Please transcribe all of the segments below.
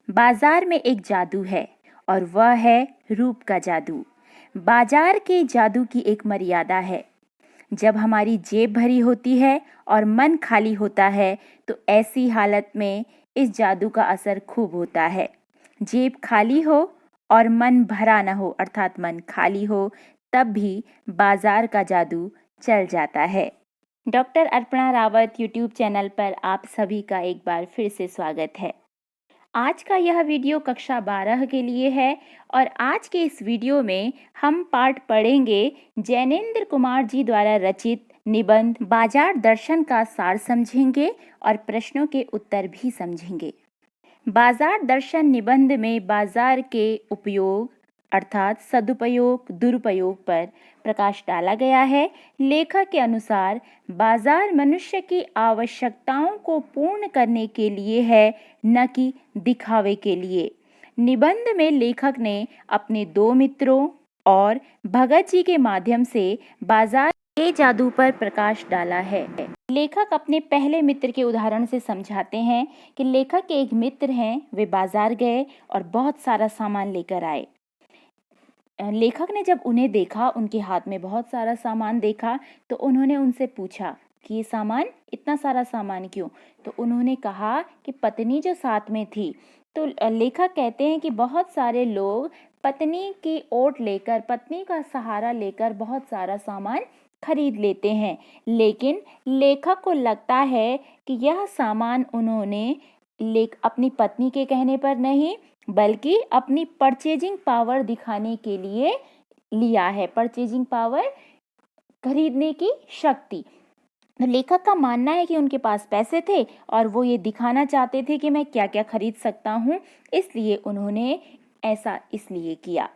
बाजार में एक जादू है और वह है रूप का जादू। बाजार के जादू की एक मर्यादा है। जब हमारी जेब भरी होती है और मन खाली होता है तो ऐसी हालत में इस जादू का असर खूब होता है। जेब खाली हो और मन भरा न हो अर्थात मन खाली हो, तब भी बाजार का जादू चल जाता है। Doctor Arpana Rawat YouTube channel पर आप सभी का एक बार फिर से स्वागत है। आज का यह वीडियो कक्षा 12 के लिए है और आज के इस वीडियो में हम पाठ पढ़ेंगे जैनेन्द्र कुमार जी द्वारा रचित निबंध बाजार दर्शन का सार समझेंगे और प्रश्नों के उत्तर भी समझेंगे। बाजार दर्शन निबंध में बाजार के उपयोग अर्थात सदुपयोग दुरुपयोग पर प्रकाश डाला गया है। लेखक के अनुसार बाजार मनुष्य की आवश्यकताओं को पूर्ण करने के लिए है, न कि दिखावे के लिए। निबंध में लेखक ने अपने दो मित्रों और भगत जी के माध्यम से बाजार के जादू पर प्रकाश डाला है। लेखक अपने पहले मित्र के उदाहरण से समझाते हैं कि लेखक के एक मित्र हैं, वे बाजार गए और बहुत सारा सामान लेकर आए। लेखक ने जब उन्हें देखा, उनके हाथ में बहुत सारा सामान देखा, तो उन्होंने उनसे पूछा कि ये सामान, इतना सारा सामान क्यों? तो उन्होंने कहा कि पत्नी जो साथ में थी। तो लेखक कहते हैं कि बहुत सारे लोग पत्नी की ओट लेकर, पत्नी का सहारा लेकर बहुत सारा सामान खरीद लेते हैं, लेकिन लेखक को लगता है कि यह सामान उन्होंने अपनी पत्नी के कहने पर नहीं बल्कि अपनी परचेजिंग पावर दिखाने के लिए लिया है। परचेजिंग पावर, खरीदने की शक्ति। लेखक का मानना है कि उनके पास पैसे थे और वो ये दिखाना चाहते थे कि मैं क्या क्या खरीद सकता हूँ, इसलिए उन्होंने ऐसा इसलिए किया।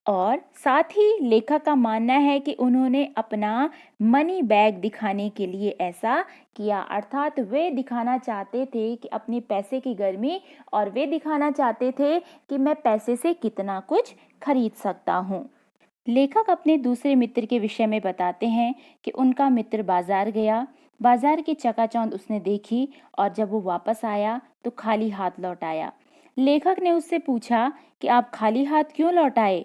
और साथ ही लेखक का मानना है कि उन्होंने अपना मनी बैग दिखाने के लिए ऐसा किया, अर्थात वे दिखाना चाहते थे कि अपने पैसे की गर्मी, और वे दिखाना चाहते थे कि मैं पैसे से कितना कुछ खरीद सकता हूँ। लेखक अपने दूसरे मित्र के विषय में बताते हैं कि उनका मित्र बाजार गया, बाजार की चकाचौंध उसने देखी और जब वो वापस आया तो खाली हाथ लौट आया। लेखक ने उससे पूछा कि आप खाली हाथ क्यों लौट आए?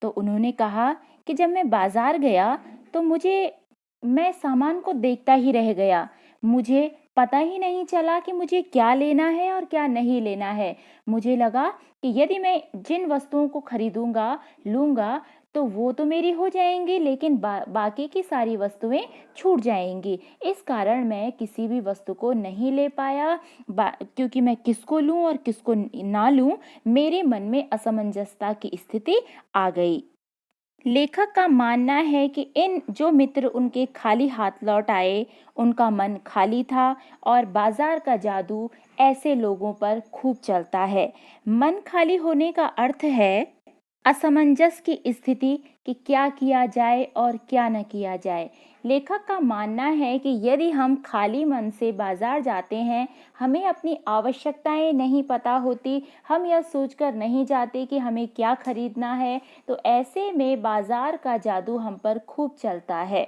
तो उन्होंने कहा कि जब मैं बाजार गया तो मैं सामान को देखता ही रह गया। मुझे पता ही नहीं चला कि मुझे क्या लेना है और क्या नहीं लेना है। मुझे लगा कि यदि मैं जिन वस्तुओं को खरीदूंगा, लूंगा, तो वो तो मेरी हो जाएंगी, लेकिन बाकी की सारी वस्तुएं छूट जाएंगी। इस कारण मैं किसी भी वस्तु को नहीं ले पाया, क्योंकि मैं किसको लूं और किसको ना लूं, मेरे मन में असमंजसता की स्थिति आ गई। लेखक का मानना है कि इन जो मित्र उनके खाली हाथ लौट आए, उनका मन खाली था और बाजार का जादू ऐसे लोगों पर खूब चलता है। मन खाली होने का अर्थ है असमंजस की स्थिति कि क्या किया जाए और क्या न किया जाए। लेखक का मानना है कि यदि हम खाली मन से बाजार जाते हैं, हमें अपनी आवश्यकताएं नहीं पता होती, हम यह सोचकर नहीं जाते कि हमें क्या खरीदना है, तो ऐसे में बाजार का जादू हम पर खूब चलता है।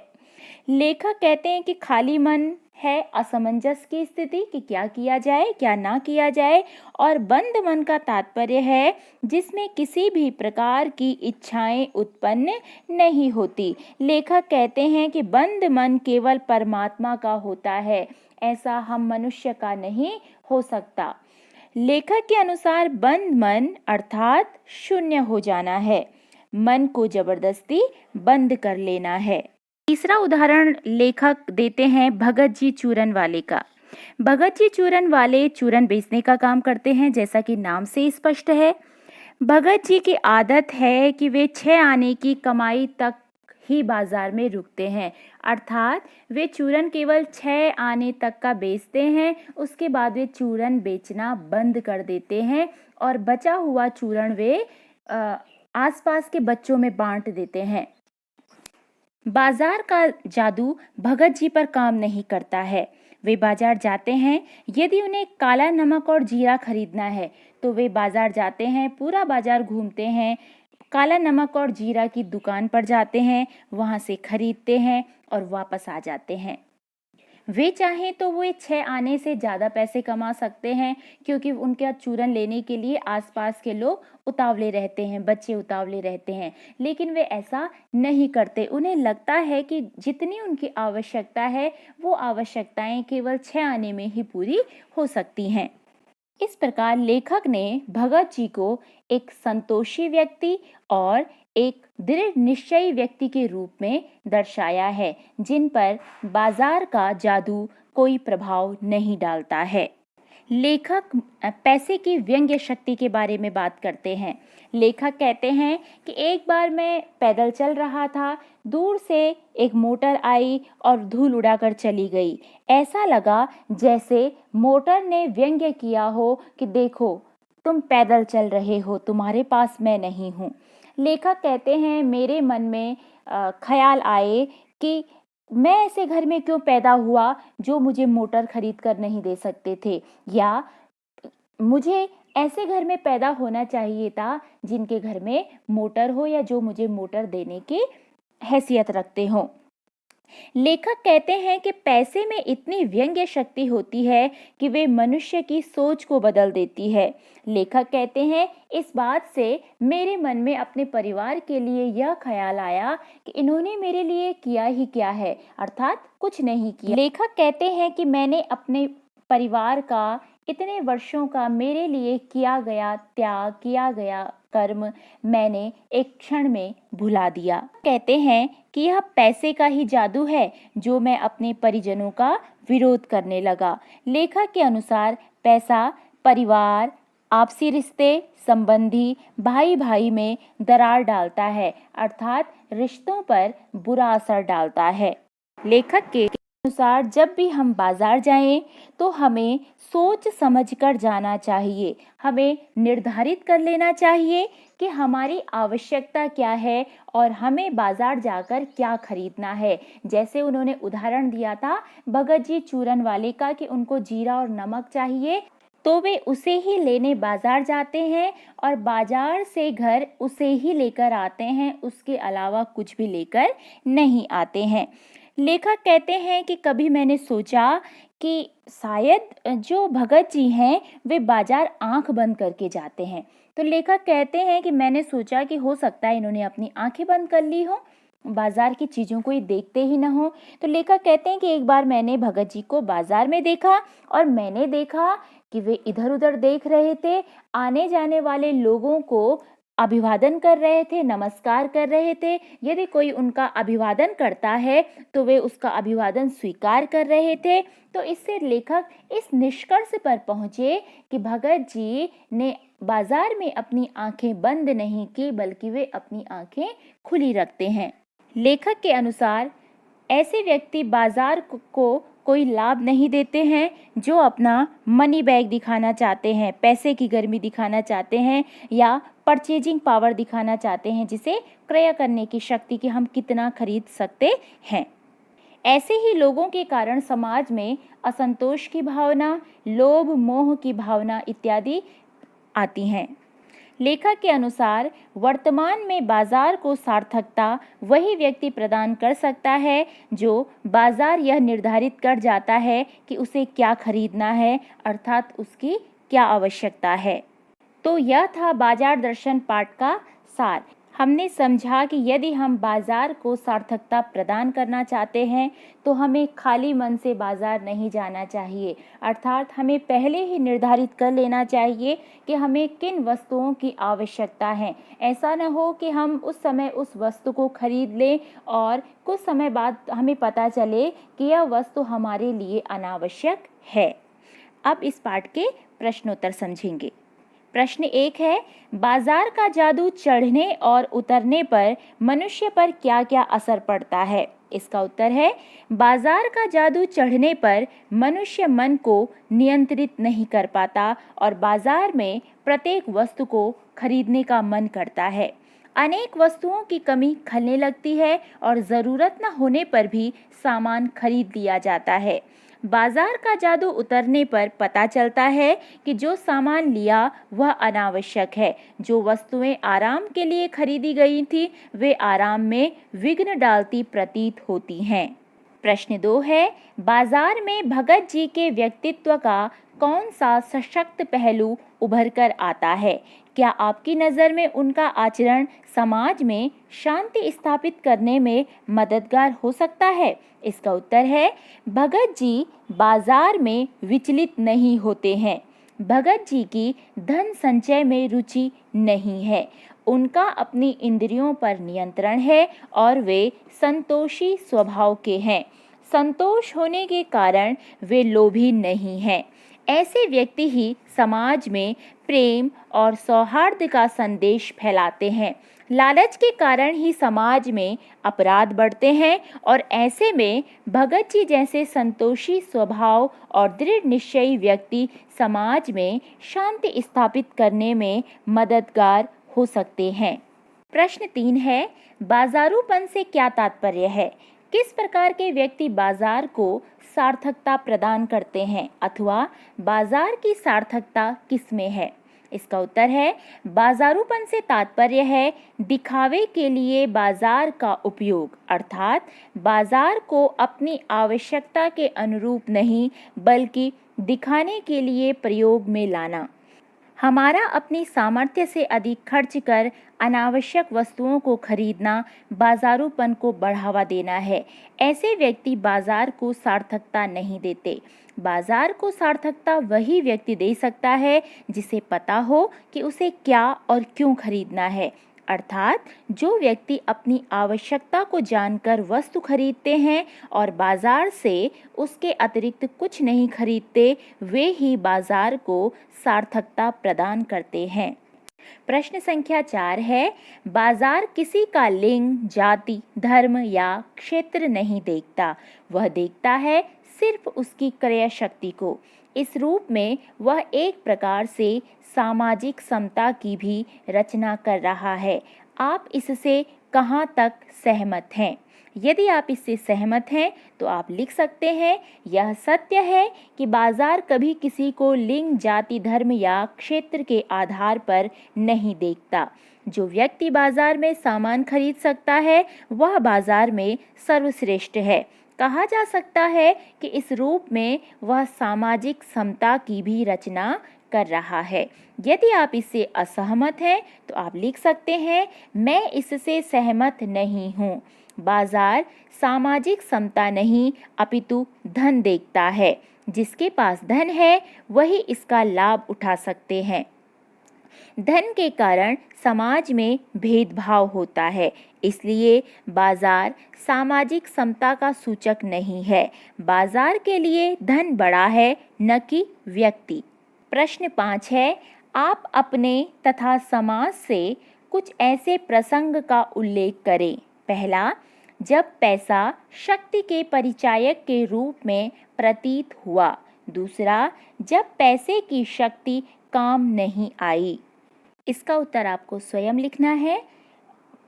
लेखक कहते हैं कि खाली मन है असमंजस की स्थिति कि क्या किया जाए क्या ना किया जाए, और बंद मन का तात्पर्य है जिसमें किसी भी प्रकार की इच्छाएं उत्पन्न नहीं होती। लेखक कहते हैं कि बंद मन केवल परमात्मा का होता है, ऐसा हम मनुष्य का नहीं हो सकता। लेखक के अनुसार बंद मन अर्थात शून्य हो जाना है, मन को जबरदस्ती बंद कर लेना है। तीसरा उदाहरण लेखक देते हैं भगत जी चूरन वाले का। भगत जी चूरन वाले चूरन बेचने का काम करते हैं, जैसा कि नाम से स्पष्ट है। भगत जी की आदत है कि वे 6 आने की कमाई तक ही बाजार में रुकते हैं, अर्थात वे चूरन केवल 6 आने तक का बेचते हैं, उसके बाद वे चूरन बेचना बंद कर देते हैं और बचा हुआ चूरन वे आसपास के बच्चों में बांट देते हैं। बाजार का जादू भगत जी पर काम नहीं करता है। वे बाजार जाते हैं, यदि उन्हें काला नमक और जीरा खरीदना है तो वे बाजार जाते हैं, पूरा बाजार घूमते हैं, काला नमक और जीरा की दुकान पर जाते हैं, वहां से खरीदते हैं और वापस आ जाते हैं। वे चाहें तो वो 6 आने से ज़्यादा पैसे कमा सकते हैं, क्योंकि उनका चूरन लेने के लिए आसपास के लोग उतावले रहते हैं, बच्चे उतावले रहते हैं, लेकिन वे ऐसा नहीं करते। उन्हें लगता है कि जितनी उनकी आवश्यकता है वो आवश्यकताएं केवल 6 आने में ही पूरी हो सकती हैं। इस प्रकार लेखक ने भगत जी को एक संतोषी व्यक्ति और एक दृढ़ निश्चयी व्यक्ति के रूप में दर्शाया है, जिन पर बाजार का जादू कोई प्रभाव नहीं डालता है। लेखक पैसे की व्यंग्य शक्ति के बारे में बात करते हैं। लेखक कहते हैं कि एक बार मैं पैदल चल रहा था, दूर से एक मोटर आई और धूल उड़ाकर चली गई। ऐसा लगा जैसे मोटर ने व्यंग्य किया हो कि देखो, तुम पैदल चल रहे हो, तुम्हारे पास मैं नहीं हूँ। लेखक कहते हैं मेरे मन में ख्याल आए कि मैं ऐसे घर में क्यों पैदा हुआ जो मुझे मोटर खरीद कर नहीं दे सकते थे, या मुझे ऐसे घर में पैदा होना चाहिए था जिनके घर में मोटर हो या जो मुझे मोटर देने की हैसियत रखते हो। लेखक कहते हैं कि पैसे में इतनी व्यंग्य शक्ति होती है कि वे मनुष्य की सोच को बदल देती है। लेखक कहते हैं इस बात से मेरे मन में अपने परिवार के लिए यह ख्याल आया कि इन्होंने मेरे लिए किया ही क्या है, अर्थात कुछ नहीं किया। लेखक कहते हैं कि मैंने अपने परिवार का इतने वर्षों का मेरे लिए किया गया त्याग, किया गया कर्म मैंने एक क्षण में भुला दिया। कहते हैं कि यह पैसे का ही जादू है जो मैं अपने परिजनों का विरोध करने लगा। लेखक के अनुसार पैसा परिवार, आपसी रिश्ते, संबंधी, भाई भाई में दरार डालता है, अर्थात रिश्तों पर बुरा असर डालता है। लेखक के अनुसार जब भी हम बाजार जाएं तो हमें सोच समझकर जाना चाहिए। हमें निर्धारित कर लेना चाहिए कि हमारी आवश्यकता क्या है और हमें बाजार जाकर क्या खरीदना है। जैसे उन्होंने उदाहरण दिया था भगत जी चूरन वाले का कि उनको जीरा और नमक चाहिए, तो वे उसे ही लेने बाजार जाते हैं और बाजार से घर उसे ही लेकर आते हैं, उसके अलावा कुछ भी लेकर नहीं आते हैं। लेखक कहते हैं कि कभी मैंने सोचा कि शायद जो भगत जी हैं वे बाजार आंख बंद करके जाते हैं। तो लेखक कहते हैं कि मैंने सोचा कि हो सकता है इन्होंने अपनी आंखें बंद कर ली हो, बाजार की चीज़ों को ये देखते ही ना हो। तो लेखक कहते हैं कि एक बार मैंने भगत जी को बाजार में देखा और मैंने देखा कि वे इधर उधर देख रहे थे, आने जाने वाले लोगों को अभिवादन कर रहे थे, नमस्कार कर रहे थे। यदि कोई उनका अभिवादन करता है तो वे उसका अभिवादन स्वीकार कर रहे थे। तो इससे लेखक इस निष्कर्ष पर पहुंचे कि भगत जी ने बाजार में अपनी आंखें बंद नहीं की, बल्कि वे अपनी आंखें खुली रखते हैं। लेखक के अनुसार ऐसे व्यक्ति बाजार को कोई लाभ नहीं देते हैं जो अपना मनी बैग दिखाना चाहते हैं, पैसे की गर्मी दिखाना चाहते हैं या परचेजिंग पावर दिखाना चाहते हैं, जिसे क्रय करने की शक्ति कि हम कितना खरीद सकते हैं। ऐसे ही लोगों के कारण समाज में असंतोष की भावना, लोभ, मोह की भावना इत्यादि आती हैं। लेखक के अनुसार वर्तमान में बाजार को सार्थकता वही व्यक्ति प्रदान कर सकता है जो बाजार यह निर्धारित कर जाता है कि उसे क्या खरीदना है, अर्थात उसकी क्या आवश्यकता है। तो यह था बाजार दर्शन पाठ का सार। हमने समझा कि यदि हम बाजार को सार्थकता प्रदान करना चाहते हैं तो हमें खाली मन से बाजार नहीं जाना चाहिए, अर्थात हमें पहले ही निर्धारित कर लेना चाहिए कि हमें किन वस्तुओं की आवश्यकता है। ऐसा न हो कि हम उस समय उस वस्तु को खरीद लें और कुछ समय बाद हमें पता चले कि यह वस्तु हमारे लिए अनावश्यक है। अब इस पाठ के प्रश्नोत्तर समझेंगे। प्रश्न 1 है, बाजार का जादू चढ़ने और उतरने पर मनुष्य पर क्या क्या असर पड़ता है? इसका उत्तर है, बाजार का जादू चढ़ने पर मनुष्य मन को नियंत्रित नहीं कर पाता और बाजार में प्रत्येक वस्तु को खरीदने का मन करता है। अनेक वस्तुओं की कमी खलने लगती है और ज़रूरत न होने पर भी सामान खरीद लिया जाता है। बाजार का जादू उतरने पर पता चलता है कि जो सामान लिया वह अनावश्यक है। जो वस्तुएं आराम के लिए खरीदी गई थी वे आराम में विघ्न डालती प्रतीत होती हैं। प्रश्न 2 है, बाजार में भगत जी के व्यक्तित्व का कौन सा सशक्त पहलू उभर कर आता है? क्या आपकी नज़र में उनका आचरण समाज में शांति स्थापित करने में मददगार हो सकता है? इसका उत्तर है, भगत जी बाजार में विचलित नहीं होते हैं। भगत जी की धन संचय में रुचि नहीं है। उनका अपनी इंद्रियों पर नियंत्रण है और वे संतोषी स्वभाव के हैं। संतोष होने के कारण वे लोभी नहीं हैं। ऐसे व्यक्ति ही समाज में प्रेम और सौहार्द का संदेश फैलाते हैं। लालच के कारण ही समाज में अपराध बढ़ते हैं और ऐसे में भगत जी जैसे संतोषी स्वभाव और दृढ़ निश्चयी व्यक्ति समाज में शांति स्थापित करने में मददगार हो सकते हैं। प्रश्न 3 है, बाजारूपन से क्या तात्पर्य है? किस प्रकार के व्यक्ति बाजार को सार्थकता प्रदान करते हैं अथवा बाजार की सार्थकता किसमें है? इसका उत्तर है, बाजारूपन से तात्पर्य है दिखावे के लिए बाजार का उपयोग, अर्थात बाजार को अपनी आवश्यकता के अनुरूप नहीं बल्कि दिखाने के लिए प्रयोग में लाना। हमारा अपनी सामर्थ्य से अधिक खर्च कर अनावश्यक वस्तुओं को खरीदना बाजारूपन को बढ़ावा देना है। ऐसे व्यक्ति बाजार को सार्थकता नहीं देते। बाजार को सार्थकता वही व्यक्ति दे सकता है जिसे पता हो कि उसे क्या और क्यों खरीदना है, अर्थात जो व्यक्ति अपनी आवश्यकता को जानकर वस्तु खरीदते हैं और बाजार से उसके अतिरिक्त कुछ नहीं खरीदते, वे ही बाजार को सार्थकता प्रदान करते हैं। प्रश्न संख्या 4 है, बाजार किसी का लिंग, जाति, धर्म या क्षेत्र नहीं देखता, वह देखता है सिर्फ उसकी क्रय शक्ति को। इस रूप में वह एक प्रकार से सामाजिक समता की भी रचना कर रहा है। आप इससे कहाँ तक सहमत हैं? यदि आप इससे सहमत हैं तो आप लिख सकते हैं, यह सत्य है कि बाजार कभी किसी को लिंग, जाति, धर्म या क्षेत्र के आधार पर नहीं देखता। जो व्यक्ति बाजार में सामान खरीद सकता है वह बाजार में सर्वश्रेष्ठ है। कहा जा सकता है कि इस रूप में वह सामाजिक समता की भी रचना कर रहा है। यदि आप इससे असहमत हैं तो आप लिख सकते हैं, मैं इससे सहमत नहीं हूँ। बाजार सामाजिक समता नहीं अपितु धन देखता है। जिसके पास धन है वही इसका लाभ उठा सकते हैं। धन के कारण समाज में भेदभाव होता है, इसलिए बाजार सामाजिक समता का सूचक नहीं है। बाजार के लिए धन बड़ा है, न कि व्यक्ति। प्रश्न 5 है, आप अपने तथा समाज से कुछ ऐसे प्रसंग का उल्लेख करें। पहला, जब पैसा शक्ति के परिचायक के रूप में प्रतीत हुआ। दूसरा, जब पैसे की शक्ति काम नहीं आई। इसका उत्तर आपको स्वयं लिखना है।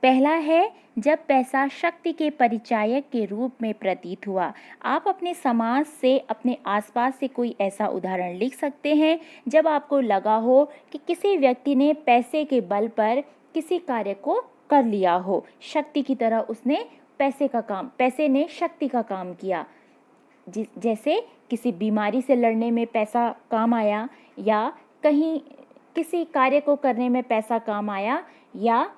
पहला है, जब पैसा शक्ति के परिचायक के रूप में प्रतीत हुआ। आप अपने समाज से, अपने आसपास से कोई ऐसा उदाहरण लिख सकते हैं जब आपको लगा हो कि किसी व्यक्ति ने पैसे के बल पर किसी कार्य को कर लिया हो। शक्ति की तरह उसने पैसे ने शक्ति का काम किया। जैसे किसी बीमारी से लड़ने में पैसा काम आया, या कहीं किसी कार्य को करने में पैसा काम आया, या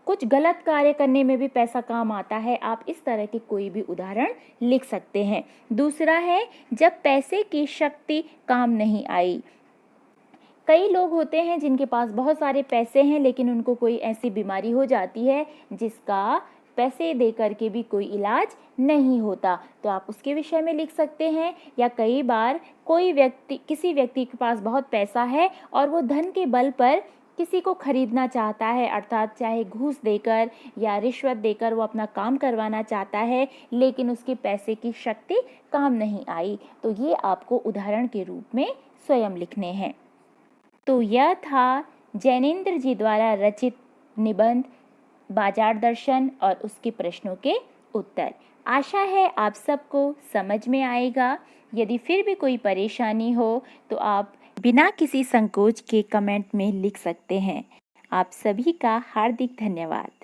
कुछ गलत कार्य करने में भी पैसा काम आता है। आप इस तरह के कोई भी उदाहरण लिख सकते हैं। दूसरा है, जब पैसे की शक्ति काम नहीं आई। कई लोग होते हैं जिनके पास बहुत सारे पैसे हैं लेकिन उनको कोई ऐसी बीमारी हो जाती है जिसका पैसे दे करके भी कोई इलाज नहीं होता, तो आप उसके विषय में लिख सकते हैं। या कई बार किसी व्यक्ति के पास बहुत पैसा है और वो धन के बल पर किसी को खरीदना चाहता है, अर्थात चाहे घूस देकर या रिश्वत देकर वो अपना काम करवाना चाहता है, लेकिन उसके पैसे की शक्ति काम नहीं आई। तो ये आपको उदाहरण के रूप में स्वयं लिखने हैं। तो यह था जैनेन्द्र जी द्वारा रचित निबंध बाजार दर्शन और उसके प्रश्नों के उत्तर। आशा है आप सबको समझ में आएगा। यदि फिर भी कोई परेशानी हो तो आप बिना किसी संकोच के कमेंट में लिख सकते हैं। आप सभी का हार्दिक धन्यवाद।